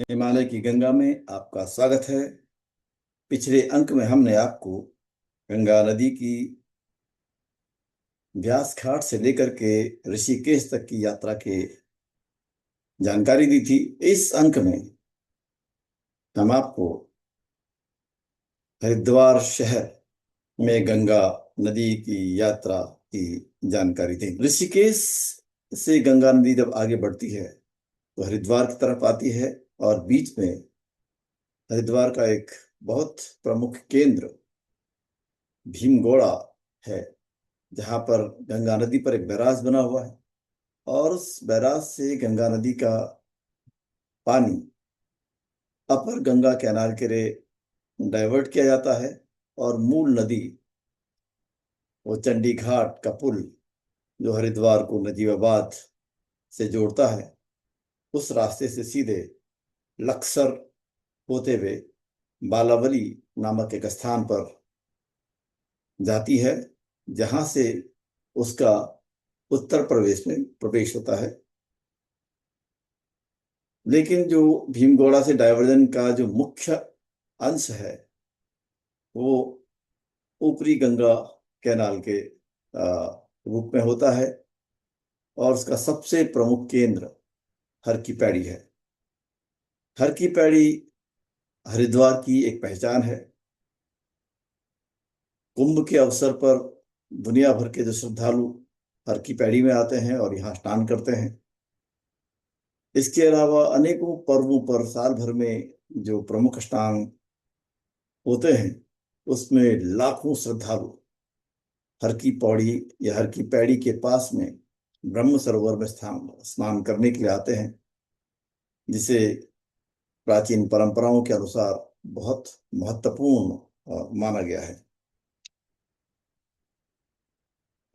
हिमालय की गंगा में आपका स्वागत है। पिछले अंक में हमने आपको गंगा नदी की व्यास घाट से लेकर के ऋषिकेश तक की यात्रा की जानकारी दी थी। इस अंक में हम आपको हरिद्वार शहर में गंगा नदी की यात्रा की जानकारी दें। ऋषिकेश से गंगा नदी जब आगे बढ़ती है तो हरिद्वार की तरफ आती है और बीच में हरिद्वार का एक बहुत प्रमुख केंद्र भीमगोड़ा है, जहां पर गंगा नदी पर एक बैराज बना हुआ है और उस बैराज से गंगा नदी का पानी अपर गंगा कैनाल के लिए डाइवर्ट किया जाता है और मूल नदी, वो चंडी घाट का पुल जो हरिद्वार को नजीबाबाद से जोड़ता है, उस रास्ते से सीधे लक्सर होते हुए बालावली नामक एक स्थान पर जाती है, जहां से उसका उत्तर प्रदेश में प्रवेश होता है। लेकिन जो भीमगोड़ा से डाइवर्जन का जो मुख्य अंश है वो ऊपरी गंगा कैनाल के रूप में होता है और उसका सबसे प्रमुख केंद्र हर की पैड़ी है। हर की पैड़ी हरिद्वार की एक पहचान है। कुंभ के अवसर पर दुनिया भर के जो श्रद्धालु हर की पैड़ी में आते हैं और यहाँ स्नान करते हैं। इसके अलावा अनेकों पर्वों पर साल भर में जो प्रमुख स्नान होते हैं उसमें लाखों श्रद्धालु हर की पौड़ी या हर की पैड़ी के पास में ब्रह्म सरोवर में स्नान करने के लिए आते हैं, जिसे प्राचीन परंपराओं के अनुसार बहुत महत्वपूर्ण माना गया है।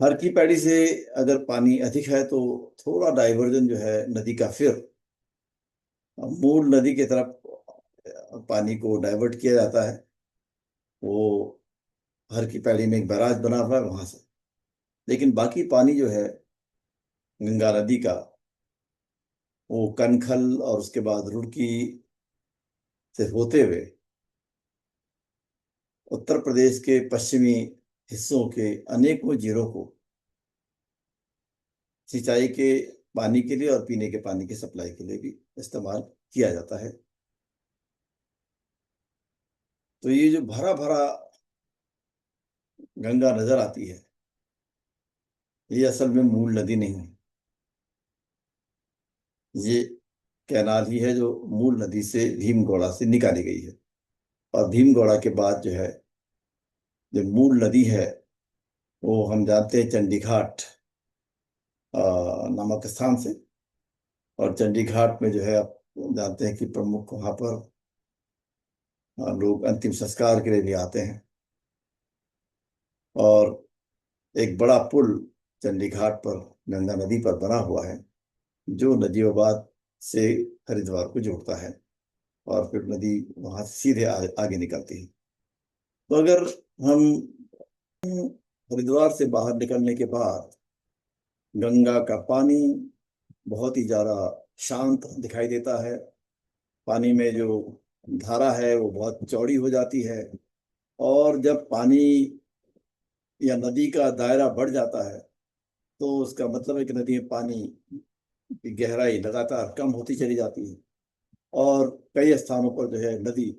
हर की पैड़ी से अगर पानी अधिक है तो थोड़ा डाइवर्जन जो है नदी का, फिर मूल नदी की तरफ पानी को डाइवर्ट किया जाता है। वो हर की पैड़ी में एक बैराज बना हुआ है वहां से, लेकिन बाकी पानी जो है गंगा नदी का, वो कनखल और उसके बाद रुड़की से होते हुए उत्तर प्रदेश के पश्चिमी हिस्सों के अनेकों जिलों को सिंचाई के पानी के लिए और पीने के पानी की सप्लाई के लिए भी इस्तेमाल किया जाता है। तो ये जो भरा भरा गंगा नजर आती है, ये असल में मूल नदी नहीं है। ये कैनाल ही है जो मूल नदी से भीमगोड़ा से निकाली गई है। और भीमगोड़ा के बाद जो है, जो मूल नदी है, वो हम जानते हैं चंडी घाट नामक स्थान से। और चंडी घाट में जो है आप जानते हैं कि प्रमुख वहां पर लोग अंतिम संस्कार के लिए आते हैं। और एक बड़ा पुल चंडी घाट पर गंगा नदी पर बना हुआ है जो नजीबाबाद से हरिद्वार को जोड़ता है और फिर नदी वहां से सीधे आगे निकलती है। तो अगर हम हरिद्वार से बाहर निकलने के बाद गंगा का पानी बहुत ही ज्यादा शांत दिखाई देता है। पानी में जो धारा है वो बहुत चौड़ी हो जाती है। और जब पानी या नदी का दायरा बढ़ जाता है तो उसका मतलब है कि नदी में पानी की गहराई लगातार कम होती चली जाती है और कई स्थानों पर जो है नदी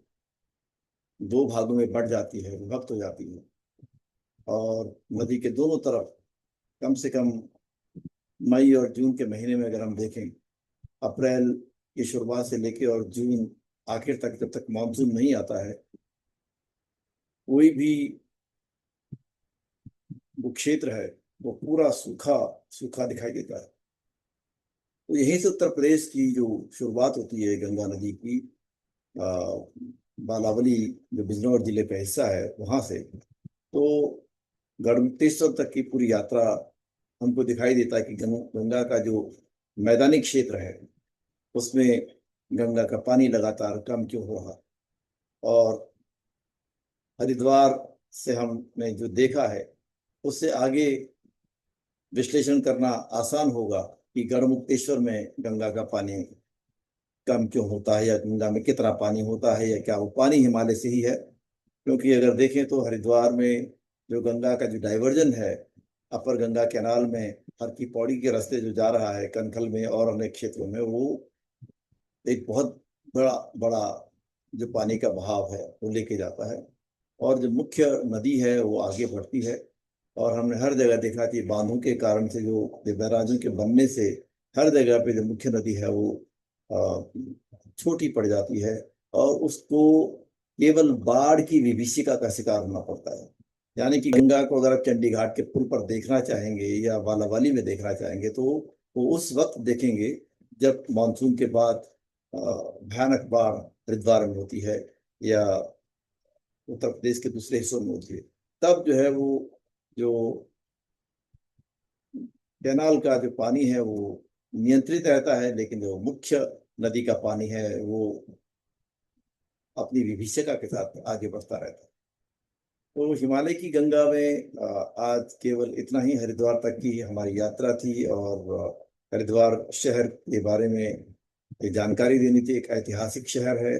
दो भागों में बढ़ जाती है, विभक्त हो जाती है। और नदी के दोनों तरफ कम से कम मई और जून के महीने में अगर हम देखें, अप्रैल की शुरुआत से लेकर और जून आखिर तक, जब तक मानसून नहीं आता है, कोई भी वो क्षेत्र है वो पूरा सूखा सूखा दिखाई देता है। तो यहीं से उत्तर प्रदेश की जो शुरुआत होती है गंगा नदी की, आ, बालावली जो बिजनौर जिले का हिस्सा है वहां से, तो गढ़मुक्तेश्वर तक की पूरी यात्रा हमको दिखाई देता है कि गंगा का जो मैदानी क्षेत्र है उसमें गंगा का पानी लगातार कम क्यों हो रहा। और हरिद्वार से हमने जो देखा है उससे आगे विश्लेषण करना आसान होगा कि गढ़मुक्तेश्वर में गंगा का पानी कम क्यों होता है, या गंगा में कितना पानी होता है, या क्या वो पानी हिमालय से ही है। क्योंकि अगर देखें तो हरिद्वार में जो गंगा का जो डाइवर्जन है अपर गंगा कैनाल में, हर की पौड़ी के रास्ते जो जा रहा है कनखल में और अनेक क्षेत्रों में, वो एक बहुत बड़ा बड़ा जो पानी का बहाव है वो लेके जाता है। और जो मुख्य नदी है वो आगे बढ़ती है। और हमने हर जगह देखा कि बांधों के कारण से, जो बैराजों के बनने से हर जगह पे जो मुख्य नदी है वो छोटी पड़ जाती है, और उसको केवल बाढ़ की विभीषिका का शिकार होना पड़ता है। यानी कि गंगा को अगर आप चंडी घाट के पुल पर देखना चाहेंगे या वालावाली में देखना चाहेंगे, तो वो उस वक्त देखेंगे जब मानसून के बाद भयानक बाढ़ हरिद्वार में होती है, या उत्तर प्रदेश के दूसरे हिस्सों में होती है। तब जो है वो जो कैनाल का जो पानी है वो नियंत्रित रहता है, लेकिन जो मुख्य नदी का पानी है वो अपनी विभीषिका के साथ आगे बढ़ता रहता है। तो हिमालय की गंगा में आज केवल इतना ही। हरिद्वार तक की हमारी यात्रा थी, और हरिद्वार शहर के बारे में एक जानकारी देनी थी। एक ऐतिहासिक शहर है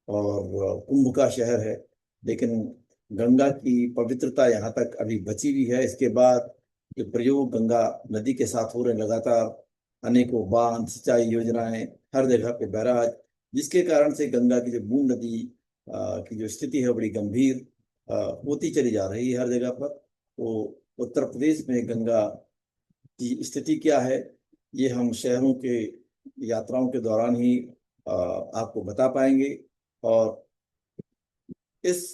और कुंभ का शहर है, लेकिन गंगा की पवित्रता यहाँ तक अभी बची हुई है। इसके बाद जो प्रयोग गंगा नदी के साथ हो रहे हैं लगातार, अनेकों बांध, सिंचाई योजनाएं, हर जगह पे बैराज, जिसके कारण से गंगा की जो बूंद नदी की जो स्थिति है बड़ी गंभीर होती चली जा रही है हर जगह पर। तो उत्तर प्रदेश में गंगा की स्थिति क्या है, ये हम शहरों के यात्राओं के दौरान ही आपको बता पाएंगे। और इस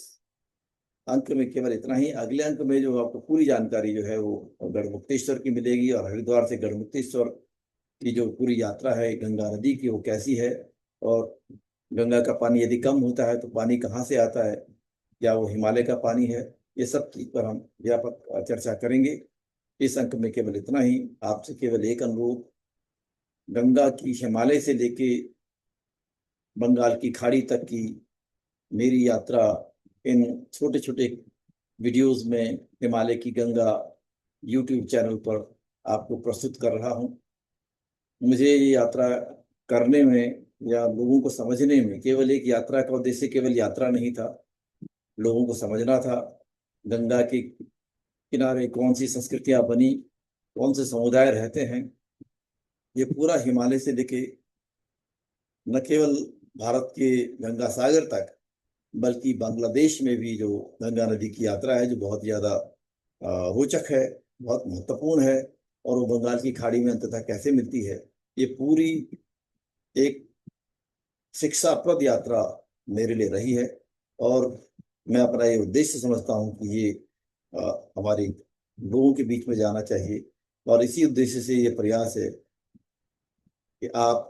अंक में केवल इतना ही। अगले अंक में जो आपको पूरी जानकारी जो है वो गढ़मुक्तेश्वर की मिलेगी, और हरिद्वार से गढ़मुक्तेश्वर की जो पूरी यात्रा है गंगा नदी की वो कैसी है, और गंगा का पानी यदि कम होता है तो पानी कहाँ से आता है, क्या वो हिमालय का पानी है, ये सब चीज पर हम व्यापक चर्चा करेंगे। इस अंक में केवल इतना ही। आपसे केवल एक अनुरोध, गंगा की हिमालय से लेके बंगाल की खाड़ी तक की मेरी यात्रा इन छोटे छोटे वीडियोस में हिमालय की गंगा यूट्यूब चैनल पर आपको प्रस्तुत कर रहा हूँ। मुझे ये यात्रा करने में या लोगों को समझने में, केवल एक यात्रा का उद्देश्य केवल यात्रा नहीं था, लोगों को समझना था गंगा के किनारे कौन सी संस्कृतियां बनी, कौन से समुदाय रहते हैं। ये पूरा हिमालय से लेके न केवल भारत के गंगा सागर तक, बल्कि बांग्लादेश में भी जो गंगा नदी की यात्रा है, जो बहुत ज्यादा रोचक है, बहुत महत्वपूर्ण है, और वो बंगाल की खाड़ी में अंततः कैसे मिलती है, ये पूरी एक शिक्षाप्रद यात्रा मेरे लिए रही है। और मैं अपना ये उद्देश्य समझता हूँ कि ये हमारी लोगों के बीच में जाना चाहिए, और इसी उद्देश्य से ये प्रयास है कि आप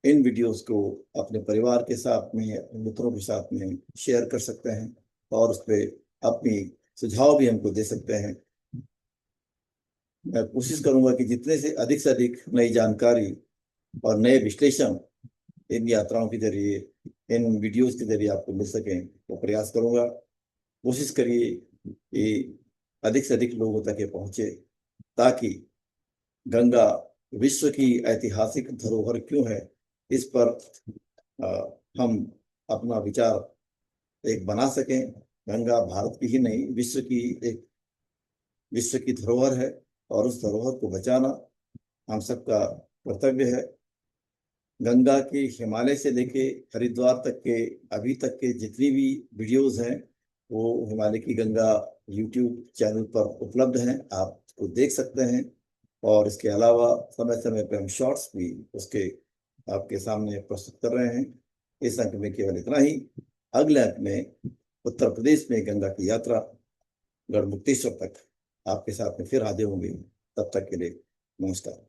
इन वीडियोस को अपने परिवार के साथ में, अपने मित्रों के साथ में शेयर कर सकते हैं, और उस पर अपनी सुझाव भी हमको दे सकते हैं। मैं कोशिश करूंगा कि जितने से अधिक नई जानकारी और नए विश्लेषण इन यात्राओं के जरिए, इन वीडियोस के जरिए आपको मिल सकें, वो प्रयास करूंगा। कोशिश करिए कि अधिक से अधिक लोगों तक ये पहुंचे, ताकि गंगा विश्व की ऐतिहासिक धरोहर क्यों है, इस पर हम अपना विचार एक बना सकें। गंगा भारत की ही नहीं, विश्व की धरोहर है, और उस धरोहर को बचाना हम सबका कर्तव्य है। गंगा के हिमालय से लेके हरिद्वार तक के अभी तक के जितनी भी वीडियोस हैं, वो हिमालय की गंगा यूट्यूब चैनल पर उपलब्ध हैं, आप उसको देख सकते हैं। और इसके अलावा समय समय पर हम शॉर्ट्स भी उसके आपके सामने प्रस्तुत कर रहे हैं। इस अंक में केवल इतना ही। अगले अंक में उत्तर प्रदेश में गंगा की यात्रा गढ़मुक्तेश्वर तक आपके साथ में फिर हाजिर होंगे। तब तक के लिए नमस्कार।